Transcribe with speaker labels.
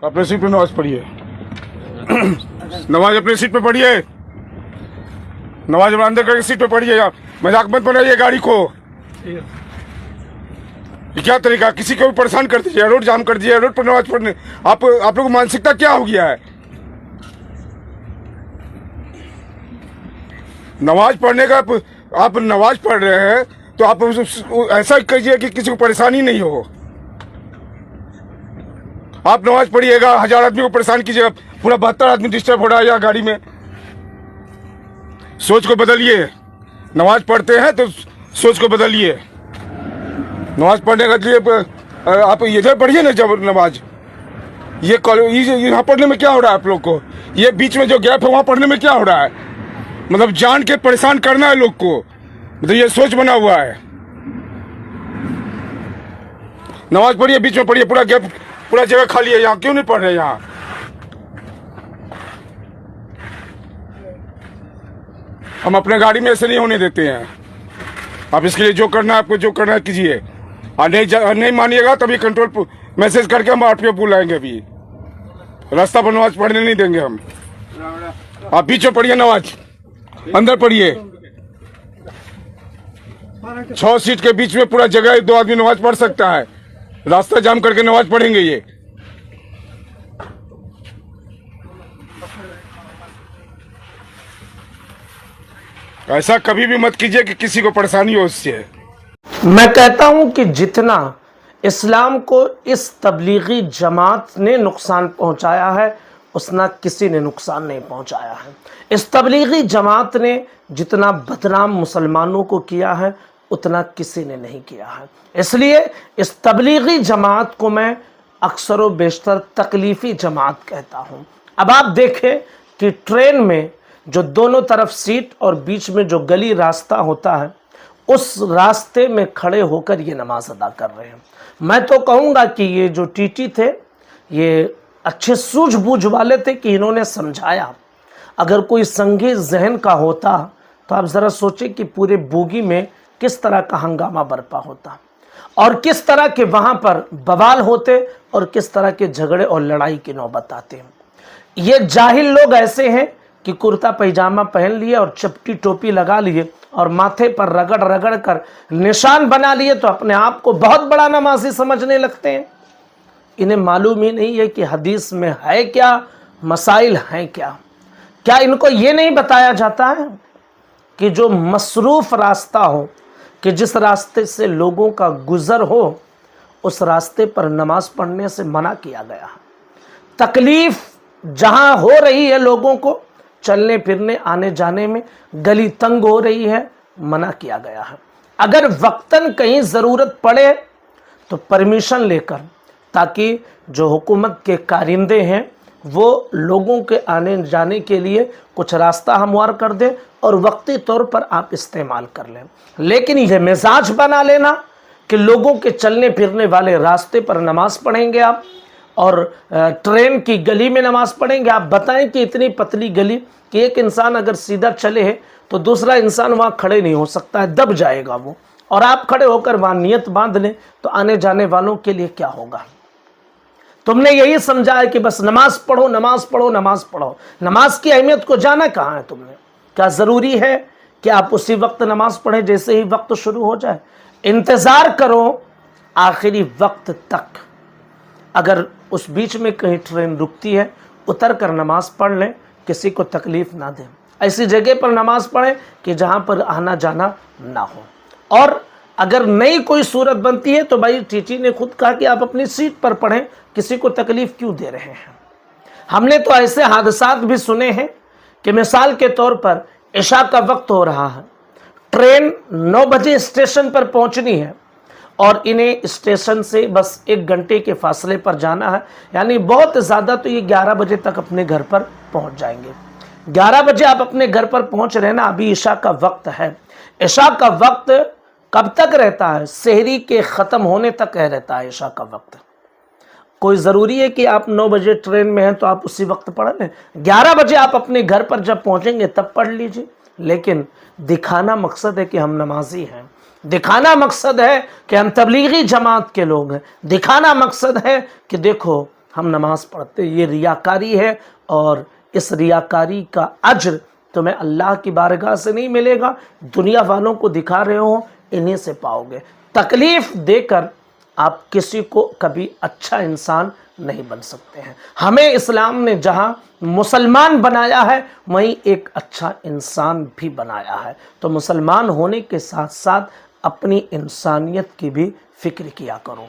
Speaker 1: अपने सीट पे नमाज पढ़िए। नमाज अपनी सीट पे पढ़िए। नमाज अंदर करके सीट पे पढ़िए। मजाक मत बनाइए गाड़ी को। ये क्या तरीका? किसी को भी परेशान कर दीजिए, रोड जाम कर दीजिए, रोड पर नमाज पढ़ने। आप लोग को मानसिकता क्या हो गया है? नमाज पढ़ने का आप नमाज पढ़ रहे हैं तो आप ऐसा कीजिए कि किसी को परेशानी नहीं हो। आप नमाज पढ़िएगा, 1000 आदमी को परेशान कीजिएगा, पूरा 72 आदमी डिस्टर्ब हो रहा है यहाँ गाड़ी में। सोच को बदलिए। नमाज पढ़ते हैं तो सोच को बदलिए। नमाज पढ़ने के लिए आप इधर पढ़िए ना जब नमाज। ये यहाँ पढ़ने में क्या हो रहा है आप लोग को? ये बीच में जो गैप है वहाँ पढ़ने में क्या हो रहा है? मतलब जान के परेशान करना है लोग को, मतलब ये सोच बना हुआ है। नमाज पढ़िए, बीच में पढ़िए, पूरा गैप, पूरा जगह खाली है यहाँ। क्यों नहीं पढ़ रहे यहाँ? हम अपने गाड़ी में ऐसे नहीं होने देते हैं। आप इसके लिए जो करना है, आपको जो करना है कीजिए। और नहीं मानिएगा तभी कंट्रोल मैसेज करके हम आरटीओ बुलाएंगे। अभी रास्ता पर नमाज पढ़ने नहीं देंगे हम। आप बीच में पढ़िए नमाज, अंदर पढ़िए। 6 सीट के बीच में पूरा जगह 2 आदमी नमाज पढ़ सकता है। रास्ता जाम करके नमाज पढ़ेंगे ये? ऐसा कभी भी मत कीजिए कि किसी को परेशानी हो उससे।
Speaker 2: मैं कहता हूं कि जितना इस्लाम को इस तबलीगी जमात ने नुकसान पहुंचाया है उतना किसी ने नुकसान नहीं पहुंचाया है। इस तबलीगी जमात ने जितना बदनाम मुसलमानों को किया है उतना किसी ने नहीं किया है। इसलिए इस तबलीगी जमात को मैं अक्सर व बेशतर तकलीफ़ी जमात कहता हूं। अब आप देखें कि ट्रेन में जो दोनों तरफ सीट और बीच में जो गली रास्ता होता है, उस रास्ते में खड़े होकर ये नमाज अदा कर रहे हैं। मैं तो कहूँगा कि ये जो टीटी थे ये अच्छे सूझबूझ वाले थे कि इन्होंने समझाया। अगर कोई संगी जहन का होता तो आप ज़रा सोचें कि पूरे बोगी में किस तरह का हंगामा बरपा होता और किस तरह के वहाँ पर बवाल होते और किस तरह के झगड़े और लड़ाई की नौबत आते। ये जाहिल लोग ऐसे हैं कि कुर्ता पैजामा पहन लिए और चपटी टोपी लगा लिए और माथे पर रगड़ रगड़ कर निशान बना लिए तो अपने आप को बहुत बड़ा नमाजी समझने लगते हैं। इन्हें मालूम ही नहीं है कि हदीस में है क्या, मसाइल हैं क्या। क्या इनको ये नहीं बताया जाता है कि जो मसरूफ रास्ता हो, कि जिस रास्ते से लोगों का गुजर हो, उस रास्ते पर नमाज पढ़ने से मना किया गया है। तकलीफ जहां हो रही है लोगों को चलने फिरने आने जाने में, गली तंग हो रही है, मना किया गया है। अगर वक्तन कहीं ज़रूरत पड़े तो परमिशन लेकर, ताकि जो हुकूमत के कारिंदे हैं वो लोगों के आने जाने के लिए कुछ रास्ता हमवार कर दें और वक्ती तौर पर आप इस्तेमाल कर लें। लेकिन यह मिजाज बना लेना कि लोगों के चलने फिरने वाले रास्ते पर नमाज पढ़ेंगे आप और ट्रेन की गली में नमाज पढ़ेंगे। आप बताएं कि इतनी पतली गली कि एक इंसान अगर सीधा चले है तो दूसरा इंसान वहाँ खड़े नहीं हो सकता है, दब जाएगा वो। और आप खड़े होकर वहाँ नियत बांध लें तो आने जाने वालों के लिए क्या होगा? तुमने यही समझा है कि बस नमाज पढ़ो, नमाज पढ़ो, नमाज पढ़ो। नमाज की अहमियत को जाना कहाँ है तुमने? क्या ज़रूरी है कि आप उसी वक्त नमाज पढ़ें जैसे ही वक्त शुरू हो जाए? इंतज़ार करो आखिरी वक्त तक। अगर उस बीच में कहीं ट्रेन रुकती है, उतर कर नमाज पढ़ लें, किसी को तकलीफ़ ना दें। ऐसी जगह पर नमाज पढ़ें कि जहाँ पर आना जाना ना हो। और अगर नई कोई सूरत बनती है तो भाई टीटी ने खुद कहा कि आप अपनी सीट पर पढ़ें, किसी को तकलीफ़ क्यों दे रहे हैं? हमने तो ऐसे हादसात भी सुने हैं कि मिसाल के तौर पर इशा का वक्त हो रहा है, ट्रेन 9 बजे स्टेशन पर पहुंचनी है और इन्हें स्टेशन से बस 1 घंटे के फासले पर जाना है, यानी बहुत ज़्यादा तो ये 11 बजे तक अपने घर पर पहुंच जाएंगे। 11 बजे आप अपने घर पर पहुंच रहे ना, अभी इशा का वक्त है। इशा का वक्त कब तक रहता है? सहरी के ख़त्म होने तक रहता है इशा का वक्त। कोई ज़रूरी है कि आप 9 बजे ट्रेन में हैं तो आप उसी वक्त पढ़ लें? 11 बजे आप अपने घर पर जब पहुंचेंगे तब पढ़ लीजिए। लेकिन दिखाना मकसद है कि हम नमाजी हैं, दिखाना मकसद है कि हम तबलीगी जमात के लोग हैं, दिखाना मकसद है कि देखो ہم نماز پڑھتے ہیں، یہ ریاکاری ہے، اور اس ریاکاری کا اجر تمہیں اللہ کی بارگاہ سے نہیں ملے گا، دنیا والوں کو دکھا رہے ہو انہیں سے پاؤ گے۔ تکلیف دے کر آپ کسی کو کبھی اچھا انسان نہیں بن سکتے ہیں۔ ہمیں اسلام نے جہاں مسلمان بنایا ہے وہیں ایک اچھا انسان بھی بنایا ہے، تو مسلمان ہونے کے ساتھ ساتھ اپنی انسانیت کی بھی فکر کیا کرو۔